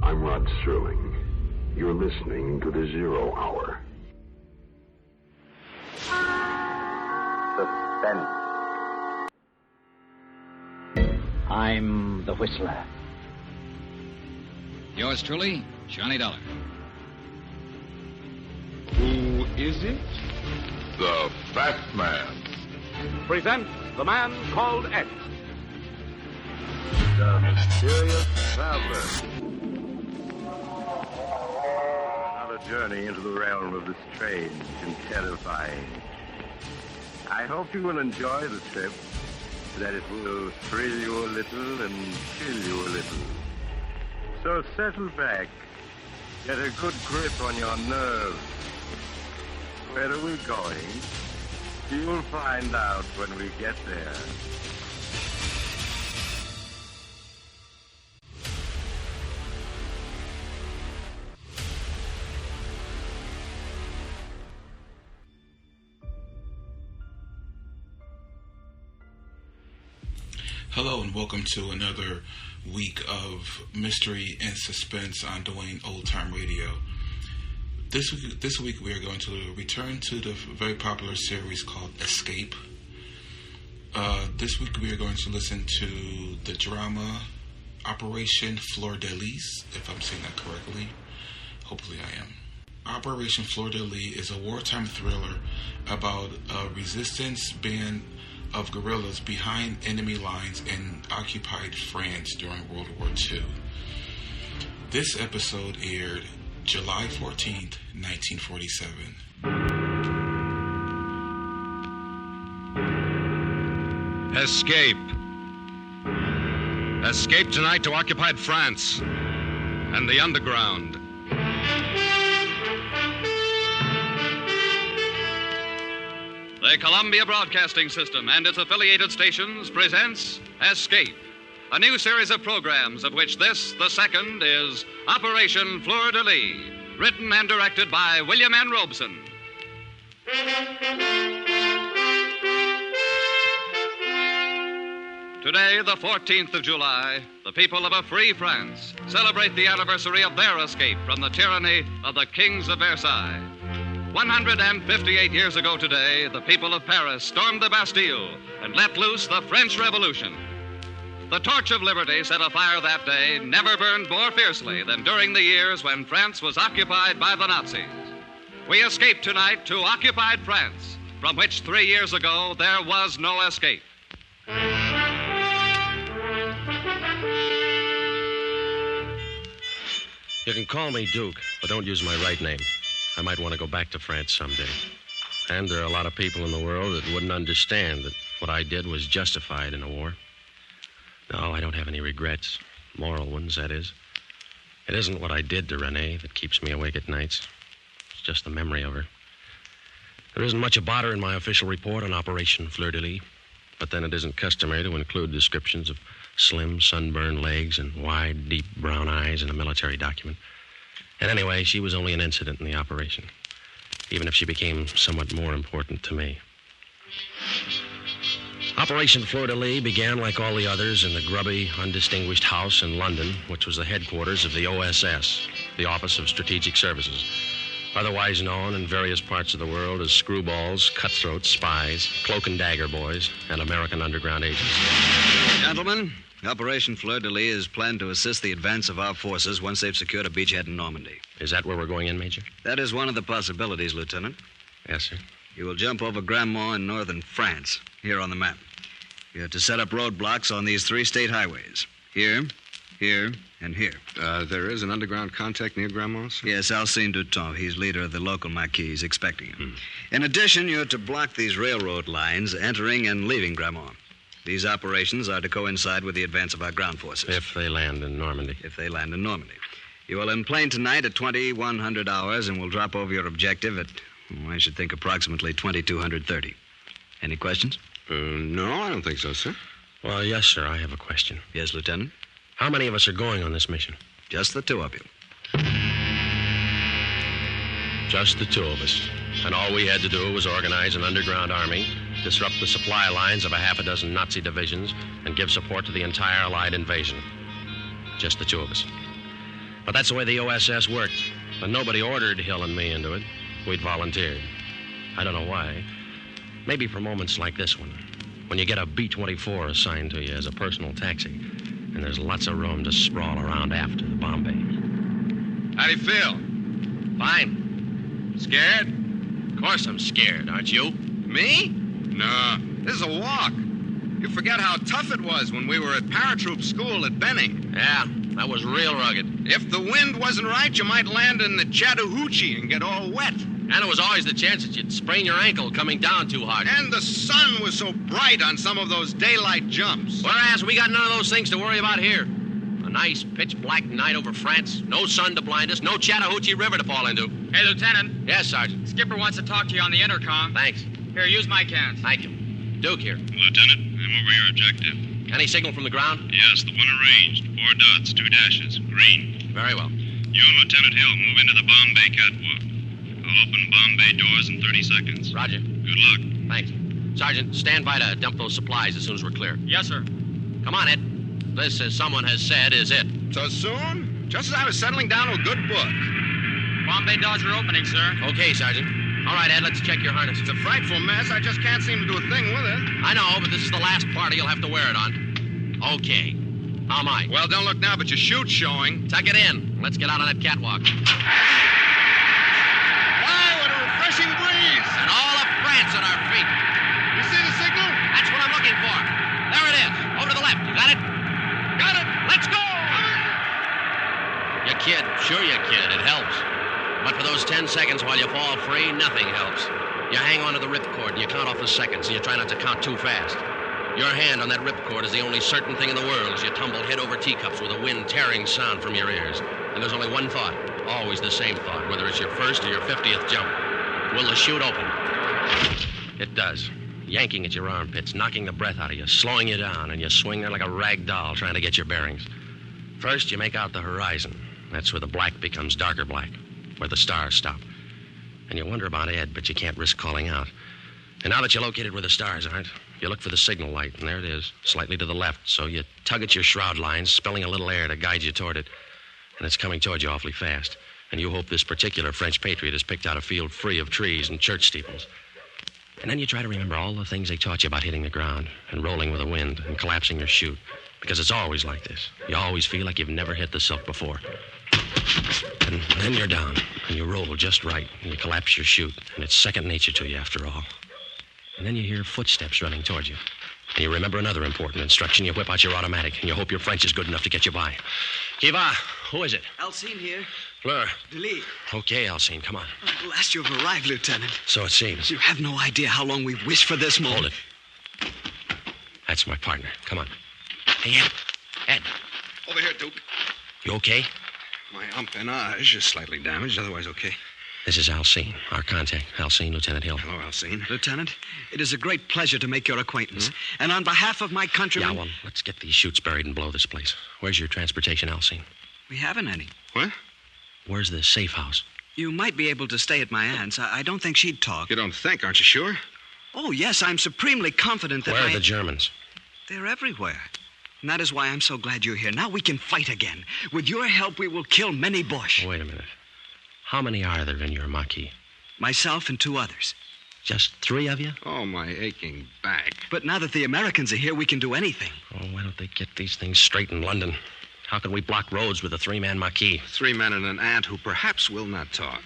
I'm Rod Serling. You're listening to the Zero Hour. Suspense. I'm the Whistler. Yours truly, Johnny Dollar. Who is it? The Fat Man. Presents The Man Called X. The Mysterious Traveler. Another journey into the realm of the strange and terrifying. I hope you will enjoy the trip, that it will thrill you a little and chill you a little. So settle back, get a good grip on your nerves. Where are we going? You'll find out when we get there. Hello and welcome to another week of mystery and suspense on Dwayne Old Time Radio. This week we are going to return to the very popular series called Escape. This week we are going to listen to the drama Operation Fleur de Lys, if I'm saying that correctly. Hopefully I am. Operation Fleur de Lys is a wartime thriller about a resistance band of guerrillas behind enemy lines in occupied France during World War II. This episode aired July 14th, 1947. Escape. Escape tonight to occupied France and the underground. The Columbia Broadcasting System and its affiliated stations presents Escape, a new series of programs of which this, the second, is Operation Fleur de Lys, written and directed by William N. Robson. Today, the 14th of July, the people of a free France celebrate the anniversary of their escape from the tyranny of the kings of Versailles. 158 years ago today, the people of Paris stormed the Bastille and let loose the French Revolution. The torch of liberty set afire that day never burned more fiercely than during the years when France was occupied by the Nazis. We escape tonight to occupied France, from which 3 years ago there was no escape. You can call me Duke, but don't use my right name. I might want to go back to France someday. And there are a lot of people in the world that wouldn't understand that what I did was justified in a war. No, I don't have any regrets. Moral ones, that is. It isn't what I did to Renee that keeps me awake at nights. It's just the memory of her. There isn't much about her in my official report on Operation Fleur de Lys, but then it isn't customary to include descriptions of slim, sunburned legs and wide, deep brown eyes in a military document. And anyway, she was only an incident in the operation, even if she became somewhat more important to me. Operation Fleur de Lys began, like all the others, in the grubby, undistinguished house in London, which was the headquarters of the OSS, the Office of Strategic Services, otherwise known in various parts of the world as screwballs, cutthroats, spies, cloak and dagger boys, and American underground agents. Gentlemen, Operation Fleur de Lys is planned to assist the advance of our forces once they've secured a beachhead in Normandy. Is that where we're going in, Major? That is one of the possibilities, Lieutenant. Yes, sir. You will jump over Grandmont in northern France, here on the map. You have to set up roadblocks on these 3 state highways. Here, here, and here. There is an underground contact near Grandmont's? Yes, Alcine Duton. He's leader of the local maquis. He's expecting him. In addition, you're to block these railroad lines entering and leaving Grandmont. These operations are to coincide with the advance of our ground forces. If they land in Normandy. If they land in Normandy. You will enplane tonight at 2100 hours and will drop over your objective at, I should think, approximately 2230. Any questions? No, I don't think so, sir. Well, yes, sir, I have a question. Yes, Lieutenant? How many of us are going on this mission? Just the 2 of you. Just the 2 of us. And all we had to do was organize an underground army disrupt the supply lines of a half a dozen Nazi divisions, and give support to the entire Allied invasion. Just the two of us. But that's the way the OSS worked. And nobody ordered Hill and me into it. We'd volunteered. I don't know why. Maybe for moments like this one, when you get a B-24 assigned to you as a personal taxi, and there's lots of room to sprawl around after the bomb bay. How do you feel? Fine. Scared? Of course I'm scared, aren't you? Me? No. This is a walk. You forget how tough it was when we were at paratroop school at Benning. Yeah, that was real rugged. If the wind wasn't right, you might land in the Chattahoochee and get all wet. And there was always the chance that you'd sprain your ankle coming down too hard. And the sun was so bright on some of those daylight jumps. Whereas we got none of those things to worry about here. A nice pitch-black night over France, no sun to blind us, no Chattahoochee River to fall into. Hey, Lieutenant. Yes, Sergeant. Skipper wants to talk to you on the intercom. Thanks. Here, use my cans. Thank you. Duke here. Lieutenant, I'm over your objective. Any signal from the ground? Yes, the one arranged. 4 dots, 2 dashes. Green. Very well. You and Lieutenant Hill move into the bomb bay catwalk. I'll open bomb bay doors in 30 seconds. Roger. Good luck. Thanks. Sergeant, stand by to dump those supplies as soon as we're clear. Yes, sir. Come on, Ed. This, as someone has said, is it. So soon? Just as I was settling down to a good book. Bomb bay doors are opening, sir. Okay, Sergeant. All right, Ed, let's check your harness. It's a frightful mess. I just can't seem to do a thing with it. I know, but this is the last party you'll have to wear it on. Okay. How am I? Well, don't look now, but your chute's showing. Tuck it in. Let's get out on that catwalk. Wow, what a refreshing breeze. And all of France at our feet. You see the signal? That's what I'm looking for. There it is. Over to the left. You got it? Got it. Let's go! You kid. Sure you kid. It helps. But for those 10 seconds while you fall free, nothing helps. You hang on to the ripcord and you count off the seconds and you try not to count too fast. Your hand on that ripcord is the only certain thing in the world as you tumble head over teacups with a wind tearing sound from your ears. And there's only one thought, always the same thought, whether it's your first or your 50th jump. Will the chute open? It does. Yanking at your armpits, knocking the breath out of you, slowing you down, and you swing there like a rag doll trying to get your bearings. First, you make out the horizon. That's where the black becomes darker black, where the stars stop. And you wonder about Ed, but you can't risk calling out. And now that you're located where the stars aren't, you look for the signal light, and there it is, slightly to the left. So you tug at your shroud lines, spilling a little air to guide you toward it. And it's coming toward you awfully fast. And you hope this particular French patriot has picked out a field free of trees and church steeples. And then you try to remember all the things they taught you about hitting the ground and rolling with the wind and collapsing your chute. Because it's always like this. You always feel like you've never hit the silk before. And then you're down, and you roll just right, and you collapse your chute, and it's second nature to you after all. And then you hear footsteps running towards you. And you remember another important instruction. You whip out your automatic, and you hope your French is good enough to get you by. Qui va? Who is it? Alcine here. Fleur. De Lys. Okay, Alcine, come on. At last you've arrived, Lieutenant. So it seems. You have no idea how long we've wished for this moment. Hold it. That's my partner. Come on. Hey, Ed. Ed. Over here, Duke. You okay? My empennage is slightly damaged, otherwise okay. This is Alcine, our contact. Alcine, Lieutenant Hill. Hello, Alcine. Lieutenant, it is a great pleasure to make your acquaintance. And on behalf of my countrymen... Yeah, well, let's get these chutes buried and blow this place. Where's your transportation, Alcine? We haven't any. What? Where's the safe house? You might be able to stay at my aunt's. I don't think she'd talk. You don't think, aren't you sure? Oh, yes, I'm supremely confident that Where are the Germans? They're everywhere. And that is why I'm so glad you're here. Now we can fight again. With your help, we will kill many Boche. Wait a minute. How many are there in your Maquis? Myself and 2 others. Just 3 of you? Oh, my aching back. But now that the Americans are here, we can do anything. Oh, why don't they get these things straight in London? How can we block roads with a 3-man Maquis? 3 men and an aunt who perhaps will not talk.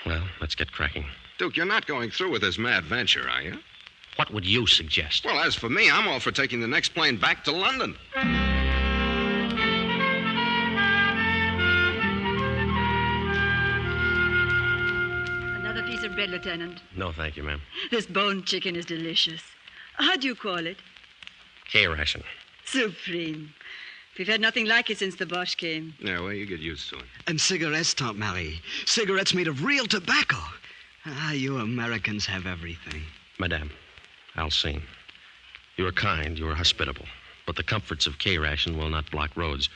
Well, let's get cracking. Duke, you're not going through with this mad venture, are you? What would you suggest? Well, as for me, I'm all for taking the next plane back to London. Another piece of bread, Lieutenant. No, thank you, ma'am. This boned chicken is delicious. How do you call it? K-ration. Supreme. We've had nothing like it since the Boche came. Yeah, well, you get used to it. And cigarettes, Tante Marie. Cigarettes made of real tobacco. Ah, you Americans have everything. Madame, Alcine, you are kind, you are hospitable. But the comforts of K-ration will not block roads.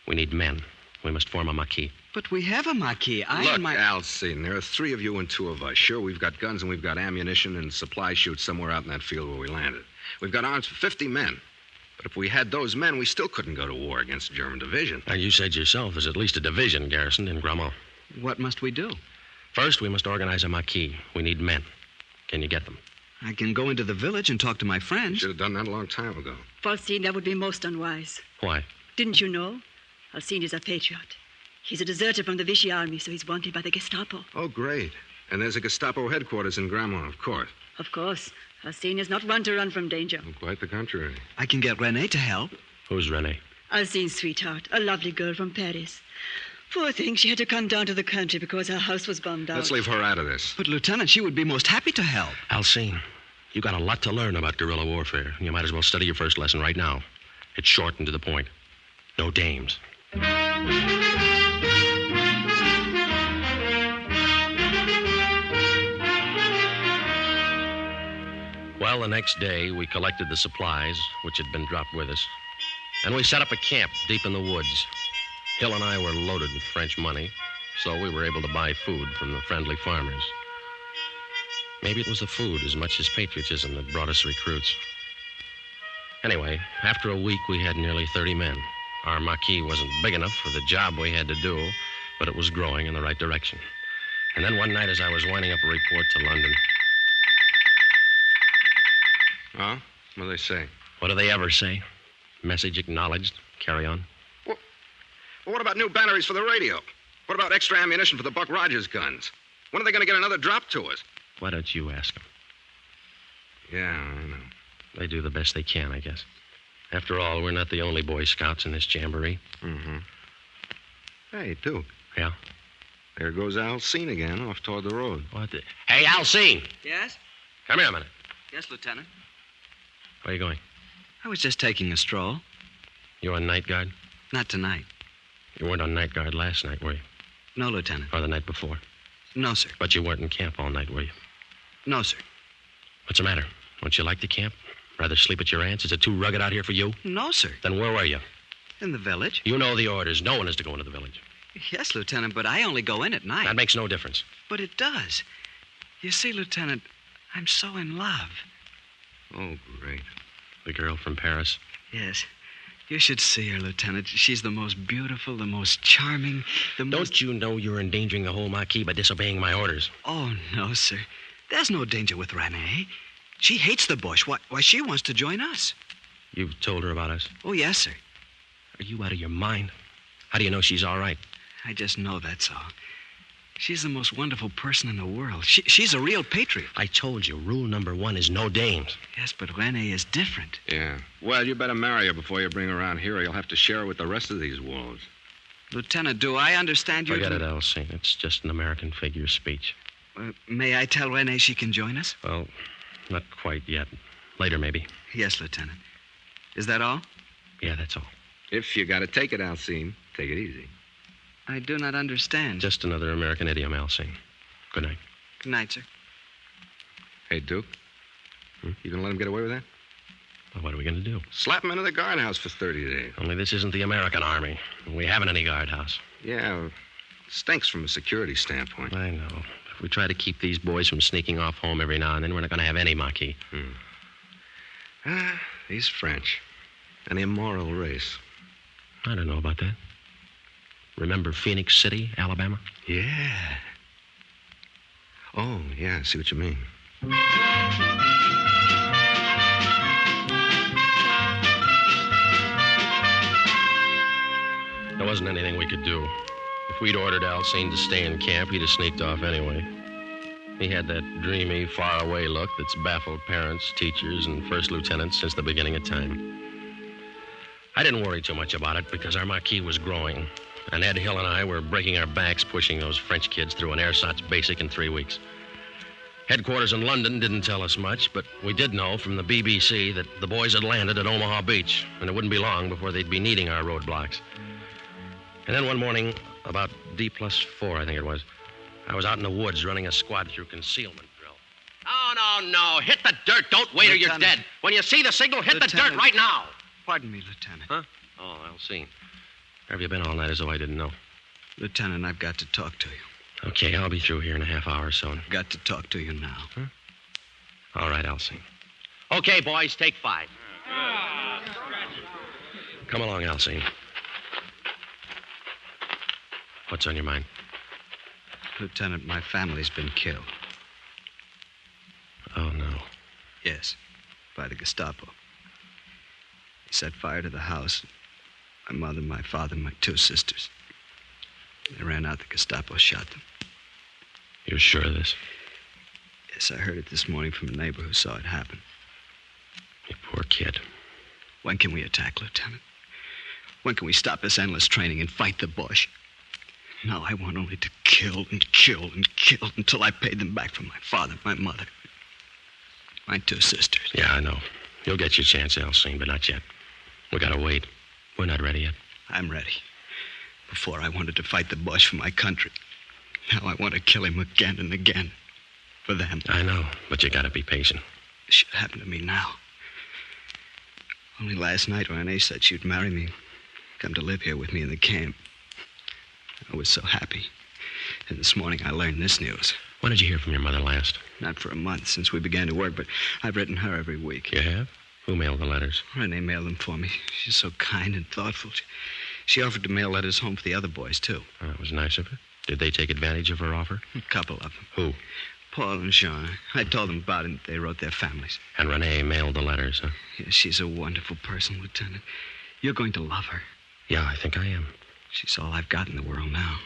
We need men. We must form a Maquis. But we have a Marquis. Look, Alcine, there are 3 of you and 2 of us. Sure, we've got guns and we've got ammunition and supply chutes somewhere out in that field where we landed. We've got arms for 50 men. But if we had those men, we still couldn't go to war against a German division. Now, you said yourself there's at least a division garrisoned in Grammont. What must we do? First, we must organize a Marquis. We need men. Can you get them? I can go into the village and talk to my friends. Should have done that a long time ago. Alcine, that would be most unwise. Why? Didn't you know? Alcine is a patriot. He's a deserter from the Vichy army, so he's wanted by the Gestapo. Oh, great. And there's a Gestapo headquarters in Grammont, of course. Of course. Alcine is not one to run from danger. Oh, quite the contrary. I can get Renee to help. Who's Renee? Alcine's sweetheart, a lovely girl from Paris. Poor thing, she had to come down to the country because her house was bombed out. Let's leave her out of this. But, Lieutenant, she would be most happy to help. Alcine, you got a lot to learn about guerrilla warfare. You might as well study your first lesson right now. It's short and to the point. No dames. Well, the next day, we collected the supplies, which had been dropped with us, and we set up a camp deep in the woods. Hill and I were loaded with French money, so we were able to buy food from the friendly farmers. Maybe it was the food as much as patriotism that brought us recruits. Anyway, after a week, we had nearly 30 men. Our Marquis wasn't big enough for the job we had to do, but it was growing in the right direction. And then one night, as I was winding up a report to London... Oh? What do they say? What do they ever say? Message acknowledged. Carry on. Well, what about new batteries for the radio? What about extra ammunition for the Buck Rogers guns? When are they going to get another drop to us? Why don't you ask them? Yeah, I know. They do the best they can, I guess. After all, we're not the only Boy Scouts in this jamboree. Mm-hmm. Hey, Duke. Yeah? There goes Alcine again, off toward the road. What the... Hey, Alcine! Yes? Come here a minute. Yes, Lieutenant. Where are you going? I was just taking a stroll. You on night guard? Not tonight. You weren't on night guard last night, were you? No, Lieutenant. Or the night before? No, sir. But you weren't in camp all night, were you? No, sir. What's the matter? Don't you like the camp? Rather sleep at your aunt's? Is it too rugged out here for you? No, sir. Then where were you? In the village. You know the orders. No one is to go into the village. Yes, Lieutenant, but I only go in at night. That makes no difference. But it does. You see, Lieutenant, I'm so in love. Oh, great. The girl from Paris? Yes. You should see her, Lieutenant. She's the most beautiful, the most charming, Don't you know you're endangering the whole Marquis by disobeying my orders? Oh, no, sir. There's no danger with Renee. She hates the bush. Why, she wants to join us. You've told her about us? Oh, yes, sir. Are you out of your mind? How do you know she's all right? I just know that's all. She's the most wonderful person in the world. She's a real patriot. I told you, rule number 1 is no dames. Yes, but Renee is different. Yeah. Well, you better marry her before you bring her around here, or you'll have to share her with the rest of these wolves. Lieutenant, do I understand you? Forget it, Alcine. It's just an American figure of speech. May I tell Renee she can join us? Well, not quite yet. Later, maybe. Yes, Lieutenant. Is that all? Yeah, that's all. If you got to take it, Alcine, take it easy. I do not understand. Just another American idiom, Alcine. Good night. Good night, sir. Hey, Duke. You gonna let him get away with that? Well, what are we going to do? Slap him into the guardhouse for 30 days. Only this isn't the American army. We haven't any guardhouse. Yeah, stinks from a security standpoint. I know. If we try to keep these boys from sneaking off home every now and then, we're not going to have any Marquis. These French. An immoral race. I don't know about that. Remember Phoenix City, Alabama? Yeah. Oh, yeah, I see what you mean. There wasn't anything we could do. If we'd ordered Alcine to stay in camp, he'd have sneaked off anyway. He had that dreamy, faraway look that's baffled parents, teachers, and first lieutenants since the beginning of time. I didn't worry too much about it because our Marquis was growing, and Ed Hill and I were breaking our backs pushing those French kids through an ersatz basic in 3 weeks. Headquarters in London didn't tell us much, but we did know from the BBC that the boys had landed at Omaha Beach, and it wouldn't be long before they'd be needing our roadblocks. And then one morning, about D+4, I think it was, I was out in the woods running a squad through concealment drill. No. Hit the dirt. Don't wait or you're dead. When you see the signal, hit the dirt right now. Pardon me, Lieutenant. Huh? Oh, Alcine. Where have you been all night as though I didn't know? Lieutenant, I've got to talk to you. Okay, I'll be through here in a half hour or so. I've got to talk to you now. Huh? All right, Elsie. Okay, boys, take 5. Come along, Elsie. What's on your mind? Lieutenant, my family's been killed. Oh, no. Yes, by the Gestapo. They set fire to the house. My mother, my father, my 2 sisters. They ran out. The Gestapo shot them. You're sure of this? Yes, I heard it this morning from a neighbor who saw it happen. You poor kid. When can we attack, Lieutenant? When can we stop this endless training and fight the Boche? Now I want only to kill and kill and kill until I pay them back for my father, my mother, my 2 sisters. Yeah, I know. You'll get your chance, Elsie, but not yet. We gotta wait. We're not ready yet. I'm ready. Before I wanted to fight the Boche for my country. Now I want to kill him again and again. For them. I know, but you gotta be patient. It should happen to me now. Only last night Renee said she'd marry me. Come to live here with me in the camp. I was so happy. And this morning I learned this news. When did you hear from your mother last? Not for a month since we began to work, but I've written her every week. You have? Who mailed the letters? Renee mailed them for me. She's so kind and thoughtful. She offered to mail letters home for the other boys, too. Oh, that was nice of her. Did they take advantage of her offer? A couple of them. Who? Paul and Jean. I told them about it, and they wrote their families. And Renee mailed the letters, huh? Yes, she's a wonderful person, Lieutenant. You're going to love her. Yeah, I think I am. She's all I've got in the world now.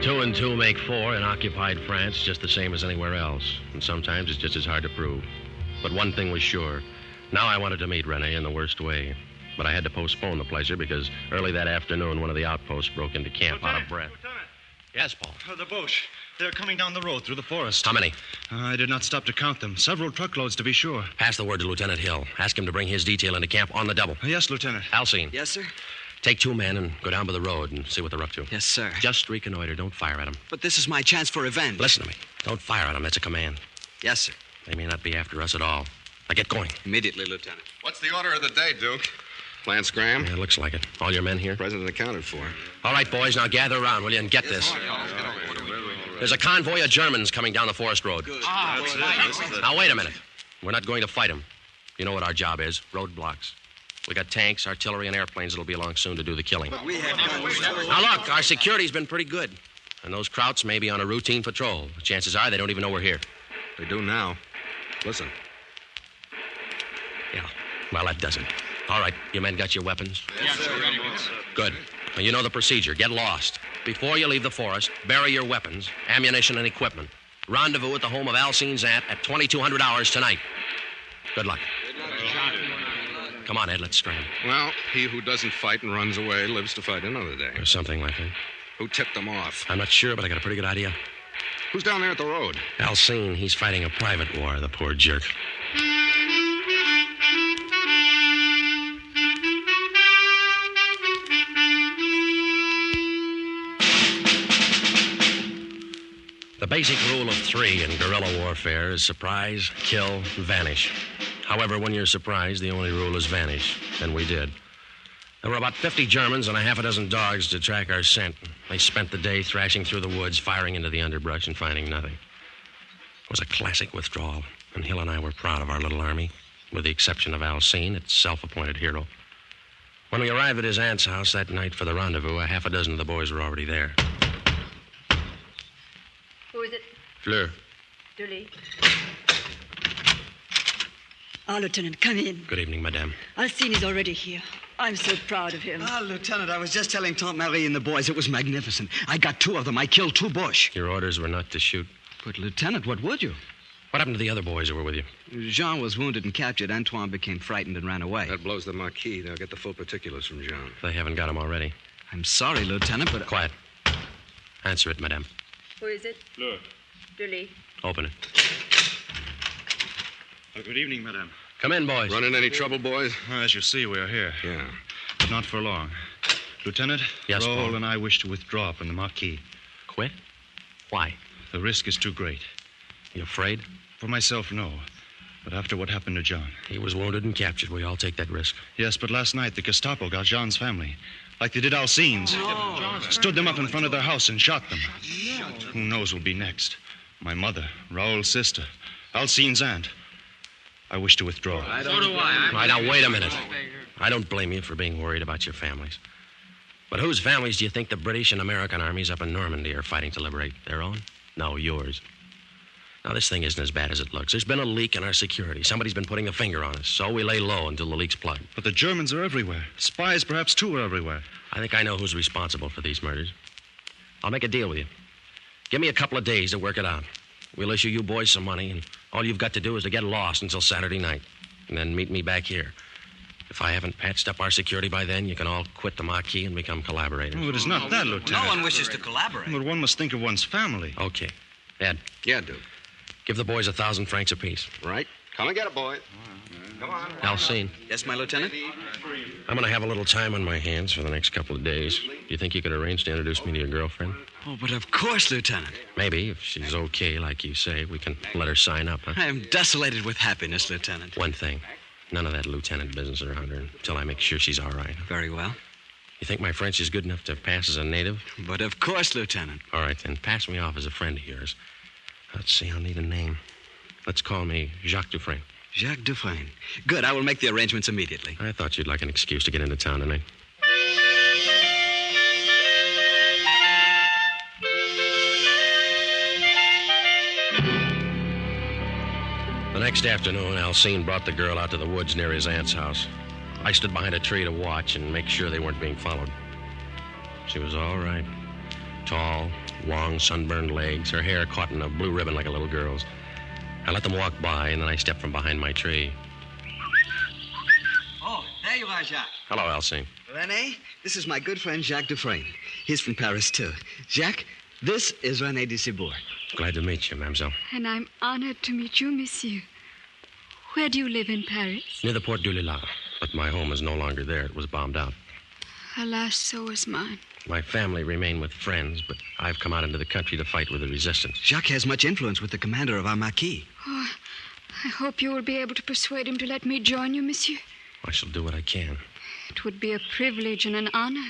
2 and 2 make 4 in occupied France, just the same as anywhere else. And sometimes it's just as hard to prove. But one thing was sure. Now I wanted to meet Renee in the worst way. But I had to postpone the pleasure because early that afternoon, one of the outposts broke into camp out of breath. Lieutenant. Yes, Paul. The Boche. They're coming down the road through the forest. How many? I did not stop to count them. Several truckloads, to be sure. Pass the word to Lieutenant Hill. Ask him to bring his detail into camp on the double. Yes, Lieutenant. Alcine. Yes, sir? Take 2 men and go down by the road and see what they're up to. Yes, sir. Just reconnoiter. Don't fire at them. But this is my chance for revenge. Listen to me. Don't fire at them. That's a command. Yes, sir. They may not be after us at all. Now get going. Immediately, Lieutenant. What's the order of the day, Duke? Lance Graham? Yeah, it looks like it. All your men here? President accounted for. All right, boys, now gather around, will you, and get this. There's a convoy of Germans coming down the forest road. Now, wait a minute. We're not going to fight them. You know what our job is. Roadblocks. We got tanks, artillery, and airplanes that'll be along soon to do the killing. But we have guns. Now, look, our security's been pretty good. And those Krauts may be on a routine patrol. The chances are they don't even know we're here. They do now. Listen. Yeah, well, that doesn't. All right, you men got your weapons? Yes, sir. Good. Now, you know the procedure. Get lost. Before you leave the forest, bury your weapons, ammunition, and equipment. Rendezvous at the home of Alcine's aunt at 2200 hours tonight. Good luck. Come on, Ed, let's scram. Well, he who doesn't fight and runs away lives to fight another day. Or something like that. Who tipped them off? I'm not sure, but I got a pretty good idea. Who's down there at the road? Alcine. He's fighting a private war, the poor jerk. The basic rule of 3 in guerrilla warfare is surprise, kill, vanish. However, when you're surprised, the only rule is vanish. And we did. There were about 50 Germans and a half a dozen dogs to track our scent. They spent the day thrashing through the woods, firing into the underbrush, and finding nothing. It was a classic withdrawal, and Hill and I were proud of our little army, with the exception of Alcine, its self-appointed hero. When we arrived at his aunt's house that night for the rendezvous, a half a dozen of the boys were already there. Who is it? Fleur. de Lys. Ah, Lieutenant, come in. Good evening, madame. Alcine is already here. I'm so proud of him. Ah, Lieutenant, I was just telling Tante Marie and the boys it was magnificent. I got 2 of them. I killed 2 Boche. Your orders were not to shoot. But, Lieutenant, what would you? What happened to the other boys who were with you? Jean was wounded and captured. Antoine became frightened and ran away. That blows the Marquis. They'll get the full particulars from Jean. They haven't got him already. I'm sorry, Lieutenant, but... Quiet. Answer it, madame. Who is it? Fleur. de Lys. Open it. Good evening, madame. Come in, boys. Run in any trouble, boys? As you see, we are here. Yeah. But not for long. Lieutenant, Yes, Raoul Paul. and I wish to withdraw from the Marquis. Quit? Why? The risk is too great. You afraid? For myself, no. But after what happened to John? He was wounded and captured. We all take that risk. Yes, but last night the Gestapo got John's family. Like they did Alcine's. Stood them up in front of their house and shot them. Who knows what'll be next? My mother, Raoul's sister, Alcine's aunt. I wish to withdraw. So do I. All right, now, wait a minute. I don't blame you for being worried about your families. But whose families do you think the British and American armies up in Normandy are fighting to liberate? Their own? No, yours. Now, this thing isn't as bad as it looks. There's been a leak in our security. Somebody's been putting a finger on us, so we lay low until the leak's plugged. But the Germans are everywhere. Spies, perhaps, too, are everywhere. I think I know who's responsible for these murders. I'll make a deal with you. Give me a couple of days to work it out. We'll issue you boys some money, and all you've got to do is to get lost until Saturday night, and then meet me back here. If I haven't patched up our security by then, you can all quit the Marquis and become collaborators. Oh, it is not that, Lieutenant. No one wishes to collaborate. But one must think of one's family. Okay. Ed. Yeah, Duke. Give the boys 1,000 francs apiece. Right. Come and get it, boy. Come on. Alcine. Yes, my lieutenant? I'm going to have a little time on my hands for the next couple of days. Do you think you could arrange to introduce me to your girlfriend? Oh, but of course, Lieutenant. Maybe, if she's okay, like you say, we can let her sign up, huh? I am desolated with happiness, Lieutenant. One thing. None of that lieutenant business around her until I make sure she's all right. Very well. You think my French is good enough to pass as a native? But of course, Lieutenant. All right, then pass me off as a friend of yours. Let's see, I'll need a name. Let's call me Jacques Dufresne. Jacques Dufresne. Good, I will make the arrangements immediately. I thought you'd like an excuse to get into town tonight. The next afternoon, Alcine brought the girl out to the woods near his aunt's house. I stood behind a tree to watch and make sure they weren't being followed. She was all right. Tall, long, sunburned legs, her hair caught in a blue ribbon like a little girl's. I let them walk by, and then I stepped from behind my tree. Oh, there you are, Jacques. Hello, Alcine. René, this is my good friend Jacques Dufresne. He's from Paris, too. Jacques, this is René de Cibourg. Glad to meet you, mademoiselle. And I'm honored to meet you, monsieur. Where do you live in Paris? Near the Porte du Lilas. But my home is no longer there. It was bombed out. Alas, so is mine. My family remain with friends, but I've come out into the country to fight with the resistance. Jacques has much influence with the commander of our Marquis. Oh, I hope you will be able to persuade him to let me join you, monsieur. I shall do what I can. It would be a privilege and an honor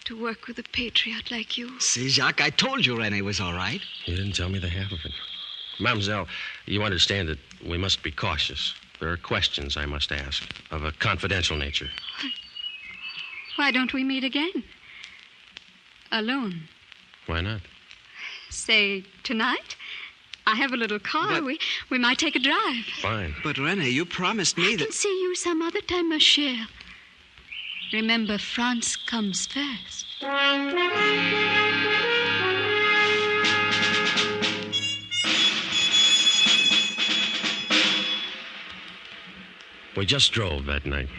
to work with a patriot like you. See, Jacques, I told you René was all right. You didn't tell me the half of it. Mademoiselle, you understand that we must be cautious. There are questions I must ask of a confidential nature. Why don't we meet again? Alone. Why not? Say, tonight? I have a little car. But... We might take a drive. Fine. But, René, you promised me that... I can see you some other time, ma chère. Remember, France comes first. We just drove that night.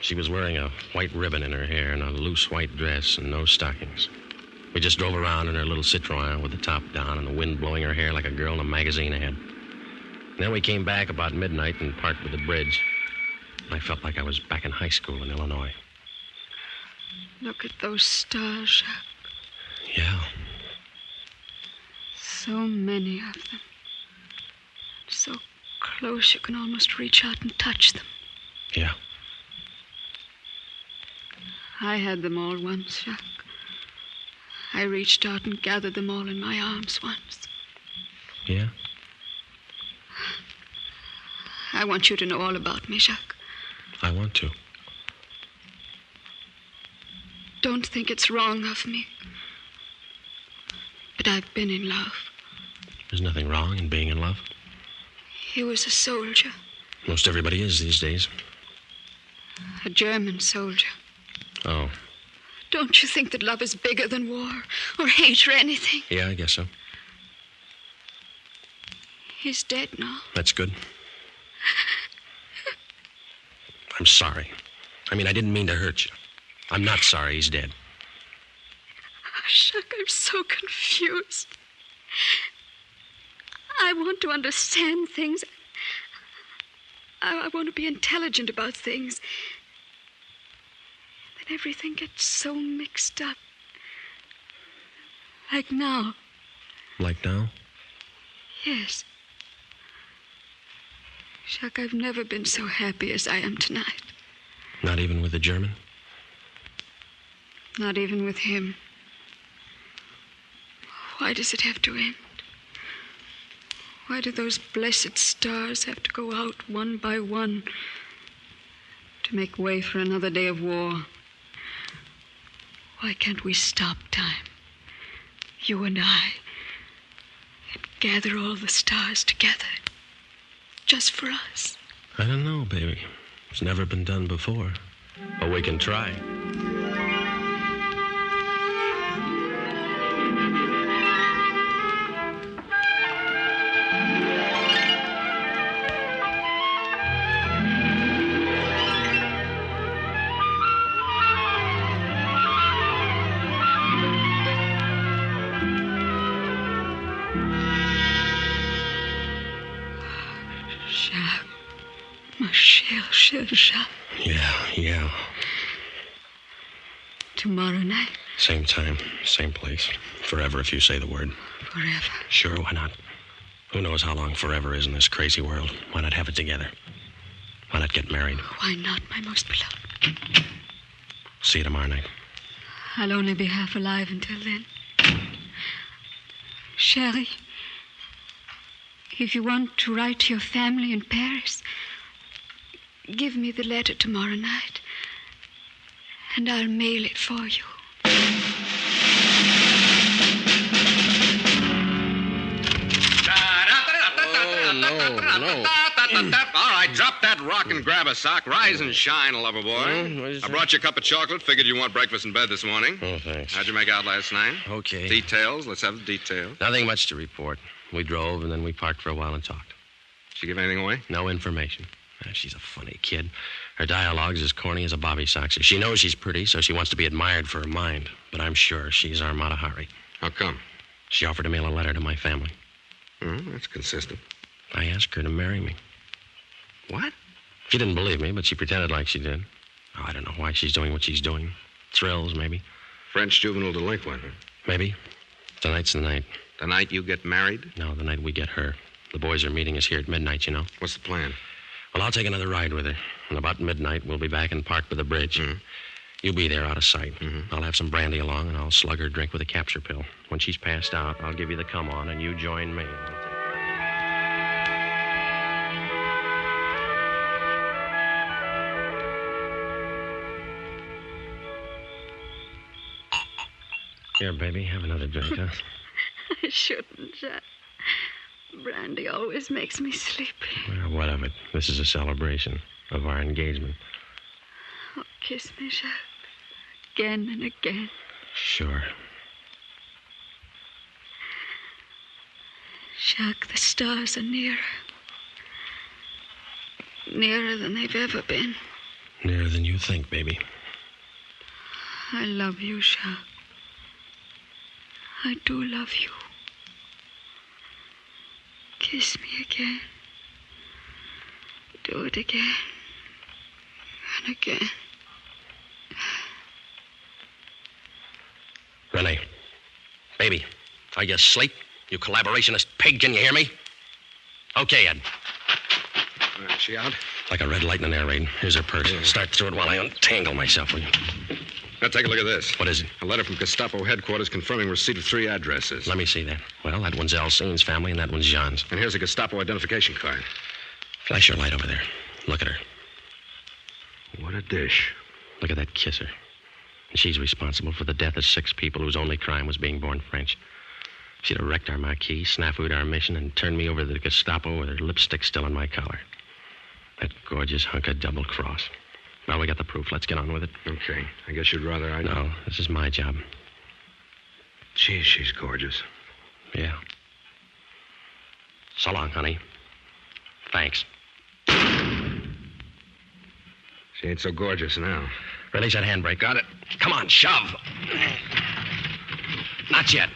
She was wearing a white ribbon in her hair and a loose white dress and no stockings. We just drove around in her little Citroën with the top down and the wind blowing her hair like a girl in a magazine ad. And then we came back about midnight and parked by the bridge. I felt like I was back in high school in Illinois. Look at those stars, Jacques. Yeah. So many of them. So close you can almost reach out and touch them. Yeah. I had them all once, Jacques. I reached out and gathered them all in my arms once. Yeah? I want you to know all about me, Jacques. I want to. Don't think it's wrong of me. But I've been in love. There's nothing wrong in being in love. He was a soldier. Most everybody is these days. A German soldier. Oh. Don't you think that love is bigger than war or hate or anything? Yeah, I guess so. He's dead now. That's good. I'm sorry. I mean, I didn't mean to hurt you. I'm not sorry he's dead. Jacques, I'm so confused. I want to understand things. I want to be intelligent about things. Then everything gets so mixed up. Like now. Like now? Yes. Jacques, I've never been so happy as I am tonight. Not even with the German? Not even with him. Why does it have to end? Why do those blessed stars have to go out one by one to make way for another day of war? Why can't we stop time, you and I, and gather all the stars together, just for us? I don't know, baby. It's never been done before. But we can try. Jacques. Yeah. Tomorrow night? Same time, same place. Forever if you say the word. Forever? Sure, why not? Who knows how long forever is in this crazy world? Why not have it together? Why not get married? Why not, my most beloved? See you tomorrow night. I'll only be half alive until then. Sherry, if you want to write to your family in Paris, give me the letter tomorrow night, and I'll mail it for you. No. All right, drop that rock and grab a sock. Rise and shine, lover boy. I brought you a cup of chocolate. Figured you want breakfast in bed this morning. Oh, thanks. How'd you make out last night? Okay. Details. Let's have the details. Nothing much to report. We drove, and then we parked for a while and talked. Did she give anything away? No information. She's a funny kid. Her dialogue's as corny as a bobby soxer. She knows she's pretty, so she wants to be admired for her mind. But I'm sure she's our Mata Hari. How come? She offered to mail a letter to my family. That's consistent. I asked her to marry me. What? She didn't believe me, but she pretended like she did. Oh, I don't know why she's doing what she's doing. Thrills, maybe. French juvenile delinquent. Maybe. Tonight's the night. The night you get married? No, the night we get her. The boys are meeting us here at midnight, you know. What's the plan? Well, I'll take another ride with her. And about midnight, we'll be back and parked by the bridge. Mm-hmm. You'll be there out of sight. Mm-hmm. I'll have some brandy along, and I'll slug her drink with a capture pill. When she's passed out, I'll give you the come on, and you join me. Here, baby, have another drink, huh? I shouldn't, Jack. Brandy always makes me sleepy. Well, what of it? This is a celebration of our engagement. Oh, kiss me, Jack. Again and again. Sure. Jack, the stars are nearer. Nearer than they've ever been. Nearer than you think, baby. I love you, Jack. I do love you. Kiss me again. Do it again. And again. Renee. Baby. Are you asleep? You collaborationist pig, can you hear me? Okay, Ed. Is she out? Like a red light in an air raid. Here's her purse. Start through it while I untangle myself, will you? Now, take a look at this. What is it? A letter from Gestapo headquarters confirming receipt of 3 addresses. Let me see that. Well, that one's Alcine's family, and that one's Jean's. And here's a Gestapo identification card. Flash your light over there. Look at her. What a dish. Look at that kisser. And she's responsible for the death of 6 people whose only crime was being born French. She'd have wrecked our marquis, snafu'd our mission, and turned me over to the Gestapo with her lipstick still on my collar. That gorgeous hunk of double cross. Well, we got the proof. Let's get on with it. Okay. I guess you'd rather I... No, this is my job. Gee, she's gorgeous. Yeah. So long, honey. Thanks. She ain't so gorgeous now. Release that handbrake. Got it. Come on, shove. Not yet.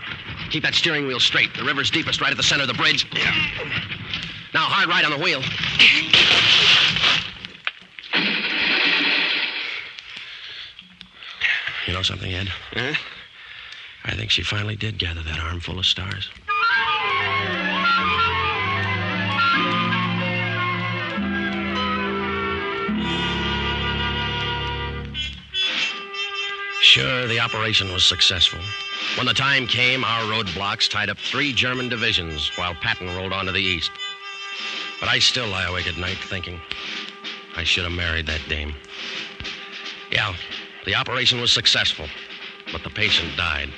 Keep that steering wheel straight. The river's deepest right at the center of the bridge. Yeah. Now, hard right on the wheel. You know something, Ed? Huh? I think she finally did gather that armful of stars. Sure, the operation was successful. When the time came, our roadblocks tied up 3 German divisions while Patton rolled on to the east. But I still lie awake at night thinking I should have married that dame. Yeah, the operation was successful, but the patient died.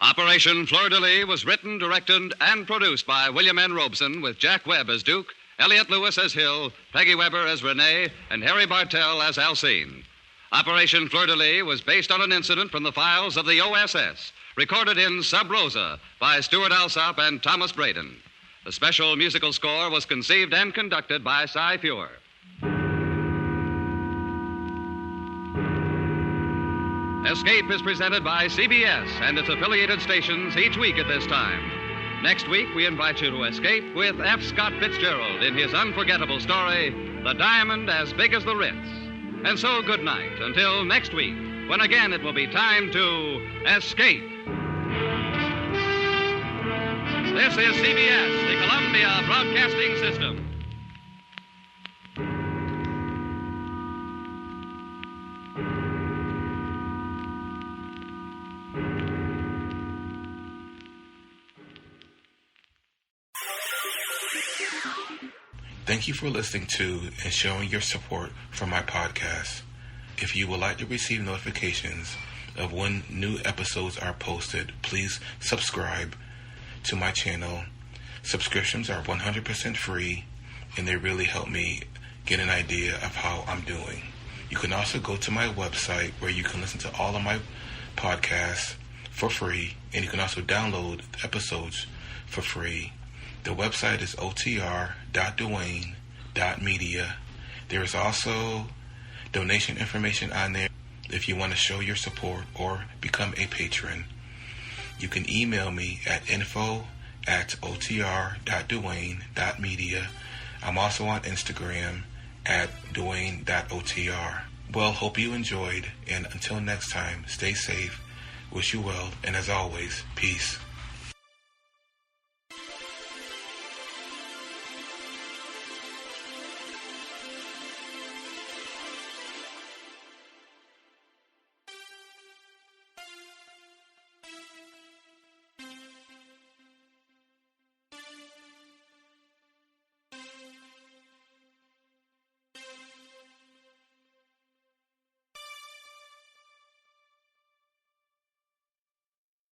Operation Fleur de Lys was written, directed, and produced by William N. Robson, with Jack Webb as Duke, Elliot Lewis as Hill, Peggy Weber as Renee, and Harry Bartell as Alcine. Operation Fleur de Lys was based on an incident from the files of the OSS, recorded in Sub Rosa by Stuart Alsop and Thomas Braden. The special musical score was conceived and conducted by Cy Feuer. Escape is presented by CBS and its affiliated stations each week at this time. Next week, we invite you to escape with F. Scott Fitzgerald in his unforgettable story, The Diamond as Big as the Ritz. And so, good night, until next week, when again it will be time to escape. This is CBS, the Columbia Broadcasting System. Thank you for listening to and showing your support for my podcast. If you would like to receive notifications of when new episodes are posted, please subscribe to my channel. Subscriptions are 100% free, and they really help me get an idea of how I'm doing. You can also go to my website where you can listen to all of my podcasts for free, and you can also download episodes for free. The website is otr.duane.media. There is also donation information on there if you want to show your support or become a patron. You can email me at info@otr.duane.media. I'm also on Instagram at duane.otr. Well, hope you enjoyed, and until next time, stay safe, wish you well, and as always, peace.